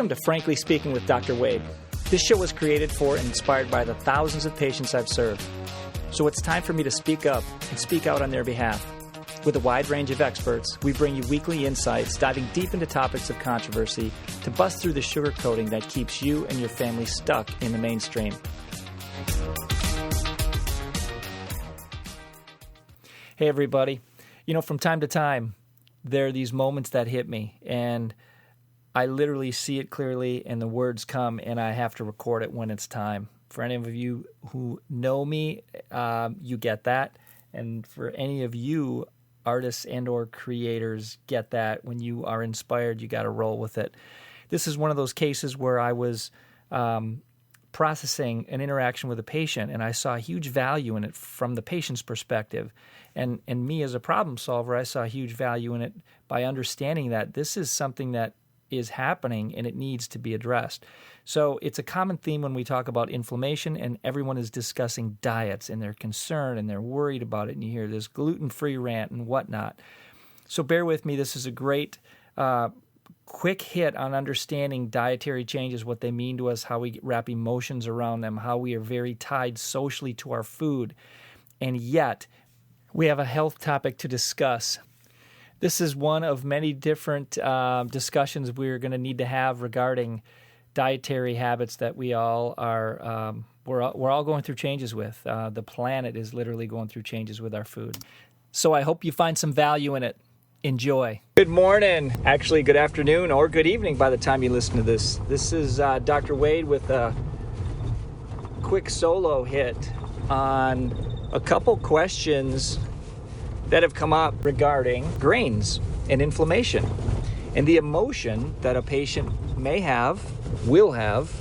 Welcome to Frankly Speaking with Dr. Wade. This show was created for and inspired by the thousands of patients I've served. So it's time for me to speak up and speak out on their behalf. With a wide range of experts, we bring you weekly insights diving deep into topics of controversy to bust through the sugarcoating that keeps you and your family stuck in the mainstream. Hey everybody. You know, from time to time, there are these moments that hit me, and I literally see it clearly, and the words come, and I have to record it when it's time. For any of you who know me, you get that. And for any of you artists and or creators, get that. When you are inspired, you got to roll with it. This is one of those cases where I was processing an interaction with a patient, and I saw huge value in it from the patient's perspective. And me as a problem solver, I saw huge value in it by understanding that this is something that is happening and it needs to be addressed. So it's a common theme when we talk about inflammation, and everyone is discussing diets and they're concerned and they're worried about it, and you hear this gluten-free rant and whatnot. So bear with me. This is a great quick hit on understanding dietary changes, what they mean to us, how we wrap emotions around them, how we are very tied socially to our food, and yet we have a health topic to discuss. This is one of many different discussions we're going to need to have regarding dietary habits that we all are, we're all going through changes with. The planet is literally going through changes with our food. So I hope you find some value in it. Enjoy. Good morning, actually good afternoon or good evening by the time you listen to this. This is Dr. Wade with a quick solo hit on a couple questions that have come up regarding grains and inflammation and the emotion that a patient may have, will have,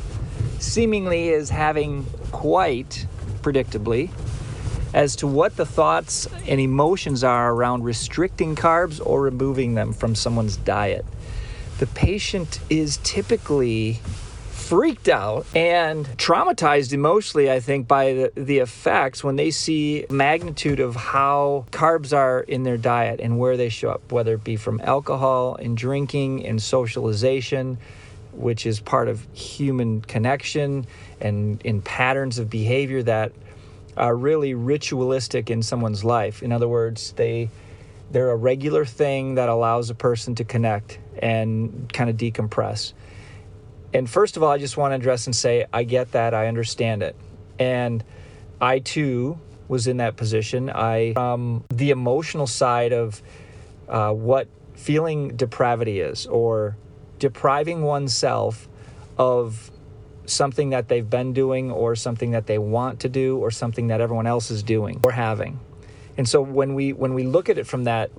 seemingly is having quite predictably as to what the thoughts and emotions are around restricting carbs or removing them from someone's diet. The patient is typically freaked out and traumatized emotionally, I think, by the effects when they see magnitude of how carbs are in their diet and where they show up, whether it be from alcohol and drinking and socialization, which is part of human connection, and in patterns of behavior that are really ritualistic in someone's life. In other words, they're a regular thing that allows a person to connect and kind of decompress. And first of all, I just want to address and say, I get that. I understand it. And I, too, was in that position. The emotional side of what feeling depravity is, or depriving oneself of something that they've been doing or something that they want to do or something that everyone else is doing or having. And so when we look at it from that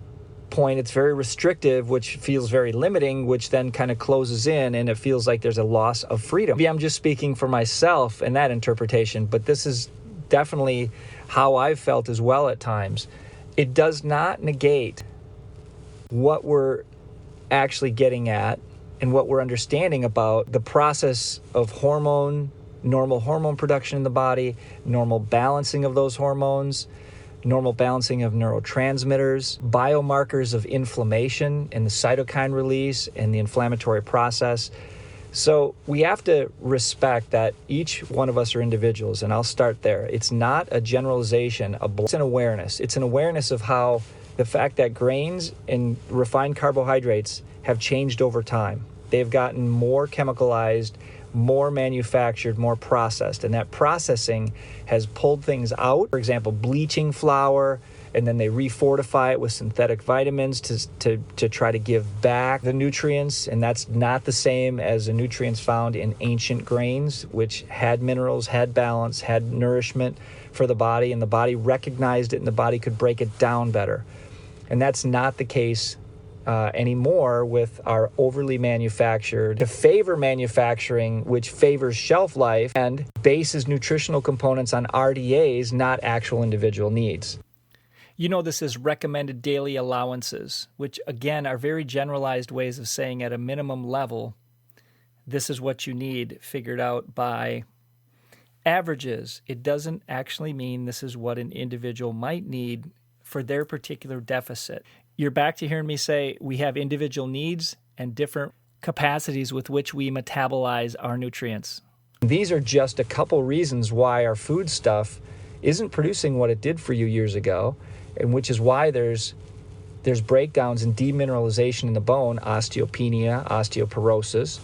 point, it's very restrictive, which feels very limiting, which then kind of closes in, and it feels like there's a loss of freedom. Maybe I'm just speaking for myself in that interpretation, but this is definitely how I've felt as well at times. It does not negate what we're actually getting at and what we're understanding about the process of normal hormone production in the body, normal balancing of those hormones, normal balancing of neurotransmitters, biomarkers of inflammation and the cytokine release and the inflammatory process. So we have to respect that each one of us are individuals, and I'll start there. It's not a generalization, it's an awareness. It's an awareness of how the fact that grains and refined carbohydrates have changed over time. They've gotten more chemicalized, more manufactured, more processed, and that processing has pulled things out. For example, bleaching flour, and then they refortify it with synthetic vitamins to try to give back the nutrients, and that's not the same as the nutrients found in ancient grains, which had minerals, had balance, had nourishment for the body, and the body recognized it, and the body could break it down better. And that's not the case anymore with our overly manufactured, to favor manufacturing, which favors shelf life and bases nutritional components on RDAs, not actual individual needs. You know, this is recommended daily allowances, which again are very generalized ways of saying at a minimum level, this is what you need figured out by averages. It doesn't actually mean this is what an individual might need for their particular deficit. You're back to hearing me say we have individual needs and different capacities with which we metabolize our nutrients. These are just a couple reasons why our food stuff isn't producing what it did for you years ago, and which is why there's breakdowns and demineralization in the bone, osteopenia, osteoporosis.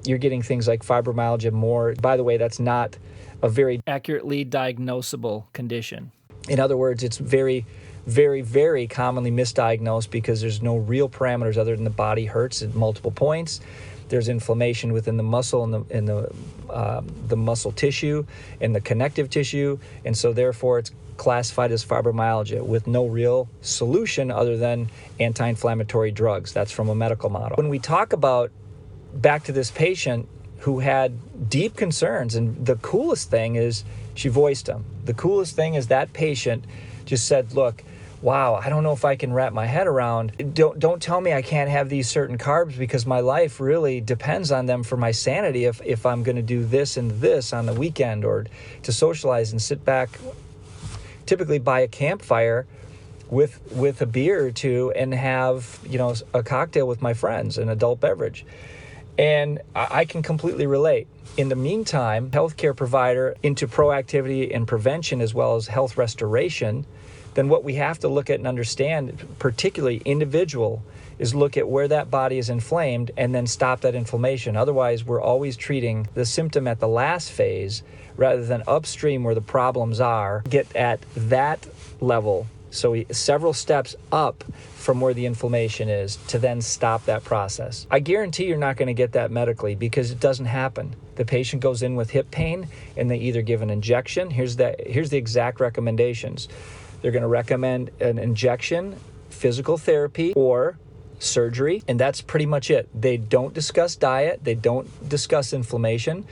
You're getting things like fibromyalgia more. By the way, that's not a very accurately diagnosable condition. In other words, it's very, very, very commonly misdiagnosed because there's no real parameters other than the body hurts at multiple points. There's inflammation within the muscle and the muscle tissue and the connective tissue, and so therefore it's classified as fibromyalgia with no real solution other than anti-inflammatory drugs. That's from a medical model. When we talk about back to this patient who had deep concerns, and the coolest thing is she voiced them. The coolest thing is that patient just said, look, wow, I don't know if I can wrap my head around. Don't tell me I can't have these certain carbs because my life really depends on them for my sanity if I'm going to do this and this on the weekend or to socialize and sit back, typically by a campfire with a beer or two and have, a cocktail with my friends, an adult beverage. And I can completely relate. In the meantime, healthcare provider into proactivity and prevention as well as health restoration, then what we have to look at and understand, particularly individual, is look at where that body is inflamed and then stop that inflammation. Otherwise, we're always treating the symptom at the last phase rather than upstream where the problems are, get at that level. So several steps up from where the inflammation is to then stop that process. I guarantee you're not going to get that medically because it doesn't happen. The patient goes in with hip pain and they either give an injection. Here's the exact recommendations. They're going to recommend an injection, physical therapy, or surgery, and that's pretty much it. They don't discuss diet. They don't discuss inflammation.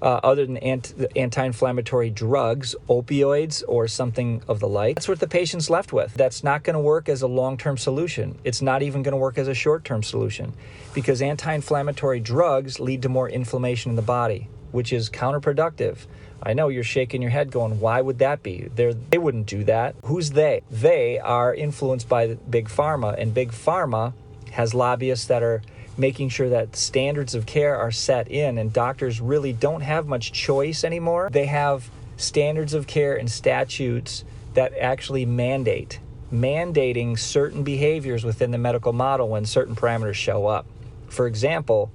Other than anti-inflammatory drugs, opioids, or something of the like. That's what the patient's left with. That's not going to work as a long-term solution. It's not even going to work as a short-term solution because anti-inflammatory drugs lead to more inflammation in the body, which is counterproductive. I know you're shaking your head going, why would that be? They wouldn't do that. Who's they? They are influenced by Big Pharma, and Big Pharma has lobbyists that are making sure that standards of care are set in, and doctors really don't have much choice anymore. They have standards of care and statutes that actually mandating certain behaviors within the medical model when certain parameters show up. For example,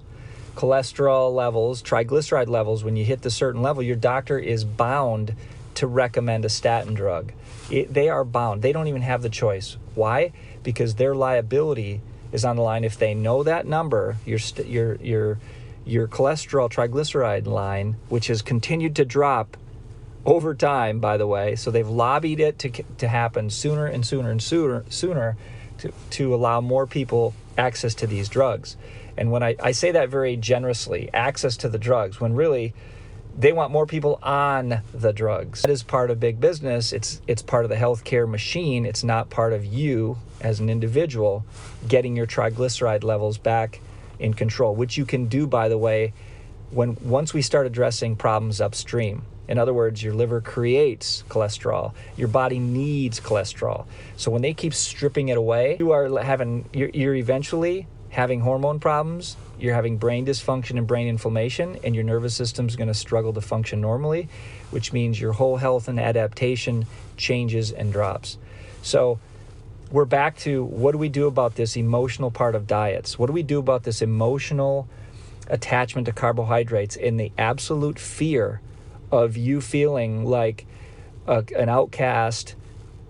cholesterol levels, triglyceride levels, when you hit the certain level, your doctor is bound to recommend a statin drug. They are bound. They don't even have the choice. Why? Because their liability is on the line. If they know that number, your cholesterol triglyceride line, which has continued to drop over time, by the way, so they've lobbied it to happen sooner and sooner and sooner to allow more people access to these drugs. And when I say that very generously, access to the drugs, when really they want more people on the drugs. That is part of big business. It's part of the healthcare machine. It's not part of you as an individual getting your triglyceride levels back in control, which you can do, by the way, once we start addressing problems upstream. In other words, your liver creates cholesterol. Your body needs cholesterol. So when they keep stripping it away, you're eventually having hormone problems, you're having brain dysfunction and brain inflammation, and your nervous system's going to struggle to function normally, which means your whole health and adaptation changes and drops. So we're back to, what do we do about this emotional part of diets? What do we do about this emotional attachment to carbohydrates and the absolute fear of you feeling like an outcast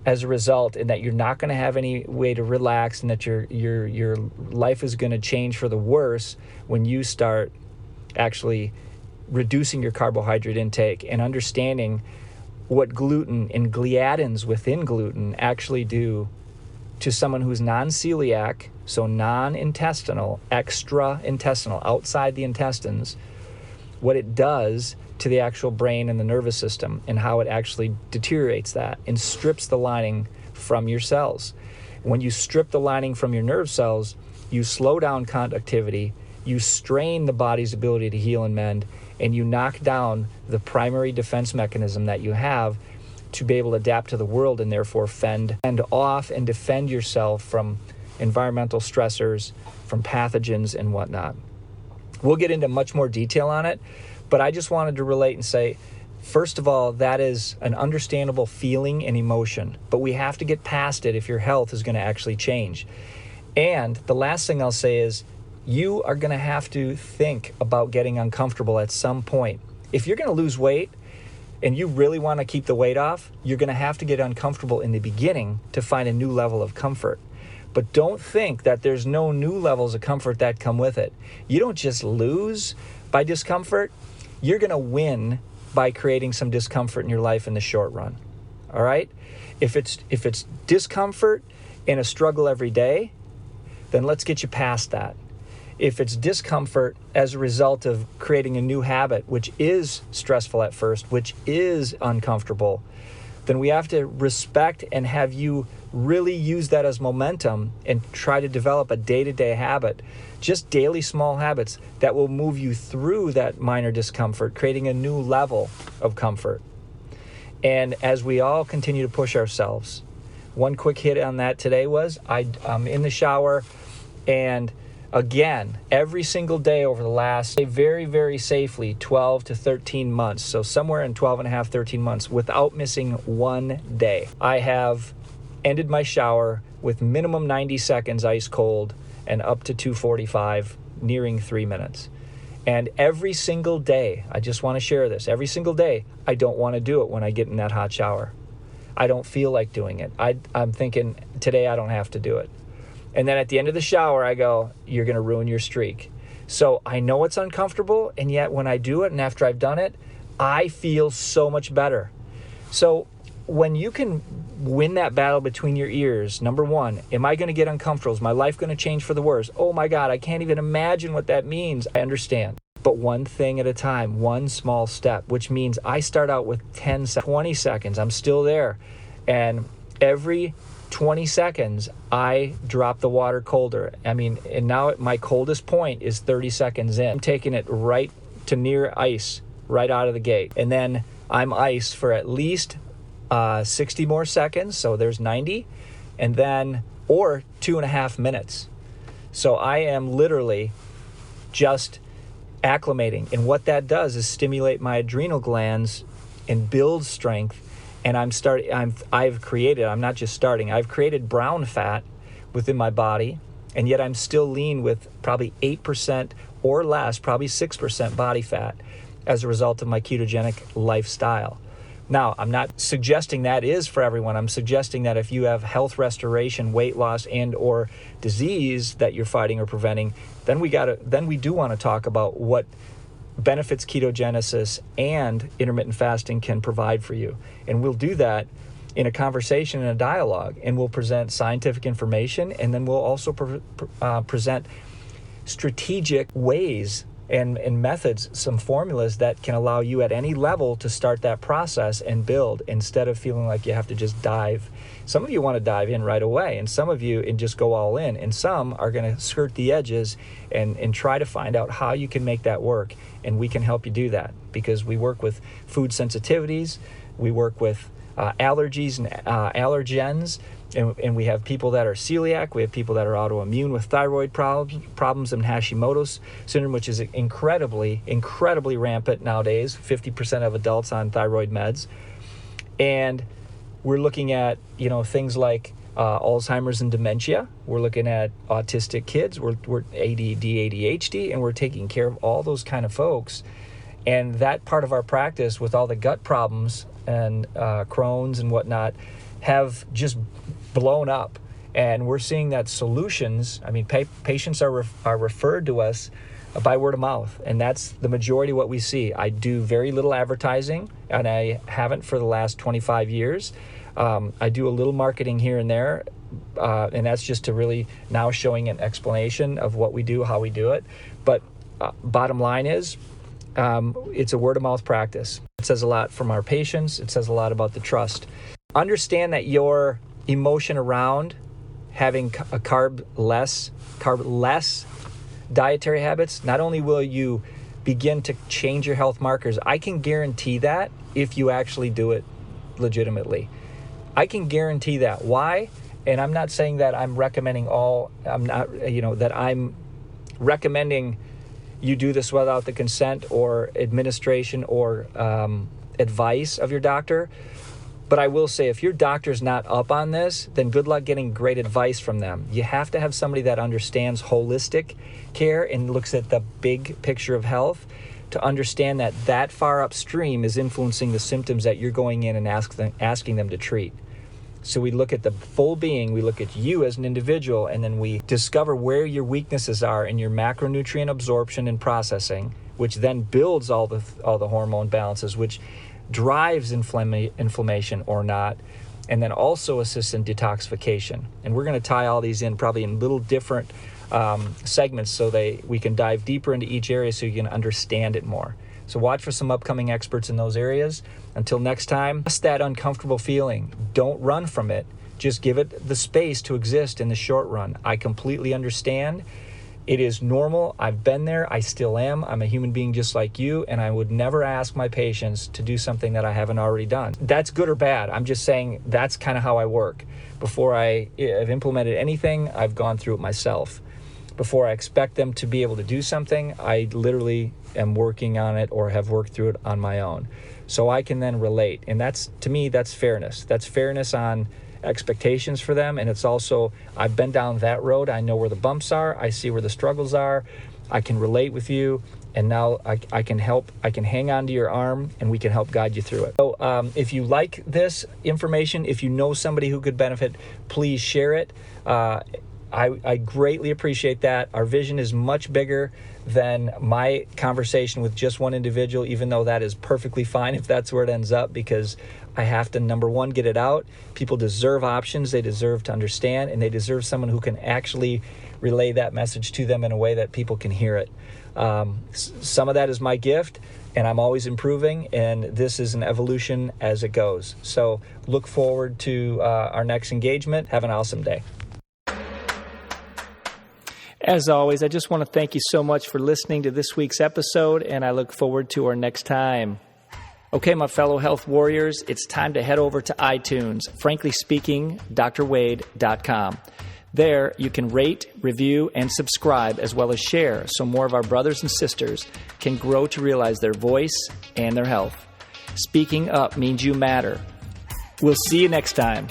as a result, and that you're not going to have any way to relax, and that your life is going to change for the worse when you start actually reducing your carbohydrate intake and understanding what gluten and gliadins within gluten actually do to someone who's non-celiac, so non-intestinal, extra-intestinal, outside the intestines, what it does to the actual brain and the nervous system, and how it actually deteriorates that and strips the lining from your cells. When you strip the lining from your nerve cells, you slow down conductivity, you strain the body's ability to heal and mend, and you knock down the primary defense mechanism that you have to be able to adapt to the world and therefore fend off and defend yourself from environmental stressors, from pathogens and whatnot. We'll get into much more detail on it, but I just wanted to relate and say, first of all, that is an understandable feeling and emotion, but we have to get past it if your health is going to actually change. And the last thing I'll say is, you are going to have to think about getting uncomfortable at some point. If you're going to lose weight and you really want to keep the weight off, you're going to have to get uncomfortable in the beginning to find a new level of comfort. But don't think that there's no new levels of comfort that come with it. You don't just lose by discomfort. You're going to win by creating some discomfort in your life in the short run. All right? If it's discomfort and a struggle every day, then let's get you past that. If it's discomfort as a result of creating a new habit, which is stressful at first, which is uncomfortable, then we have to respect and have you really use that as momentum and try to develop a day-to-day habit, just daily small habits that will move you through that minor discomfort, creating a new level of comfort. And as we all continue to push ourselves, one quick hit on that today was I'm in the shower, and again, every single day over the last, very, very safely, 12 to 13 months, so somewhere in 12 and a half, 13 months, without missing one day, I have ended my shower with minimum 90 seconds ice cold and up to 245, nearing 3 minutes. And every single day, I just want to share this, every single day, I don't want to do it when I get in that hot shower. I don't feel like doing it. I'm thinking, today I don't have to do it. And then at the end of the shower, I go, you're going to ruin your streak. So I know it's uncomfortable, and yet when I do it and after I've done it, I feel so much better. So when you can win that battle between your ears, number one, am I going to get uncomfortable? Is my life going to change for the worse? Oh my God, I can't even imagine what that means. I understand. But one thing at a time, one small step, which means I start out with 10 seconds, 20 seconds. I'm still there. And every 20 seconds, I drop the water colder. And now my coldest point is 30 seconds in. I'm taking it right to near ice, right out of the gate. And then I'm ice for at least 60 more seconds, so there's 90, and then, or 2.5 minutes. So I am literally just acclimating. And what that does is stimulate my adrenal glands and build strength. And I've created brown fat within my body, and yet I'm still lean with probably 8% or less, probably 6% body fat as a result of my ketogenic lifestyle. Now, I'm not suggesting that is for everyone. I'm suggesting that if you have health restoration, weight loss, and or disease that you're fighting or preventing, then we do want to talk about what benefits ketogenesis and intermittent fasting can provide for you. And we'll do that in a conversation and a dialogue, and we'll present scientific information, and then we'll also present strategic ways and methods, some formulas that can allow you at any level to start that process and build instead of feeling like you have to just dive. Some of you want to dive in right away, and some of you and just go all in, and some are going to skirt the edges and try to find out how you can make that work, and we can help you do that because we work with food sensitivities, we work with allergies and allergens, and we have people that are celiac, we have people that are autoimmune with thyroid problems and Hashimoto's syndrome, which is incredibly rampant nowadays, 50% of adults on thyroid meds. And we're looking at, things like Alzheimer's and dementia. We're looking at autistic kids, we're ADD, ADHD, and we're taking care of all those kind of folks. And that part of our practice with all the gut problems and Crohn's and whatnot have just blown up. And we're seeing that solutions, patients are referred to us by word of mouth, and that's the majority of what we see. I do very little advertising, and I haven't for the last 25 years. I do a little marketing here and there, and that's just to really now showing an explanation of what we do, how we do it. But bottom line is, it's a word of mouth practice. It says a lot from our patients. It says a lot about the trust. Understand that your emotion around having a carb less dietary habits, not only will you begin to change your health markers, I can guarantee that if you actually do it legitimately. I can guarantee that. Why? and I'm not saying that I'm recommending that I'm recommending you do this without the consent or administration or advice of your doctor. But I will say, if your doctor's not up on this, then good luck getting great advice from them. You have to have somebody that understands holistic care and looks at the big picture of health to understand that far upstream is influencing the symptoms that you're going in and asking them to treat. So we look at the full being, we look at you as an individual, and then we discover where your weaknesses are in your macronutrient absorption and processing, which then builds all the hormone balances, which drives inflammation or not, and then also assists in detoxification. And we're going to tie all these in probably in little different segments so we can dive deeper into each area so you can understand it more. So watch for some upcoming experts in those areas. Until next time, just that uncomfortable feeling. Don't run from it. Just give it the space to exist in the short run. I completely understand. It is normal. I've been there. I still am. I'm a human being just like you, and I would never ask my patients to do something that I haven't already done. That's good or bad. I'm just saying that's kind of how I work. Before I've implemented anything, I've gone through it myself. Before I expect them to be able to do something, I literally am working on it or have worked through it on my own. So I can then relate. And to me, that's fairness. That's fairness on expectations for them, and it's also, I've been down that road. I know where the bumps are. I see where the struggles are. I can relate with you, and now I can help. I can hang on to your arm, and we can help guide you through it. So if you like this information, if you know somebody who could benefit, please share it. I greatly appreciate that. Our vision is much bigger than my conversation with just one individual, even though that is perfectly fine if that's where it ends up, because I have to, number one, get it out. People deserve options. They deserve to understand, and they deserve someone who can actually relay that message to them in a way that people can hear it. Some of that is my gift, and I'm always improving, and this is an evolution as it goes. So look forward to our next engagement. Have an awesome day. As always, I just want to thank you so much for listening to this week's episode, and I look forward to our next time. Okay, my fellow health warriors, it's time to head over to iTunes, frankly speaking, drwade.com. There, you can rate, review, and subscribe, as well as share, so more of our brothers and sisters can grow to realize their voice and their health. Speaking up means you matter. We'll see you next time.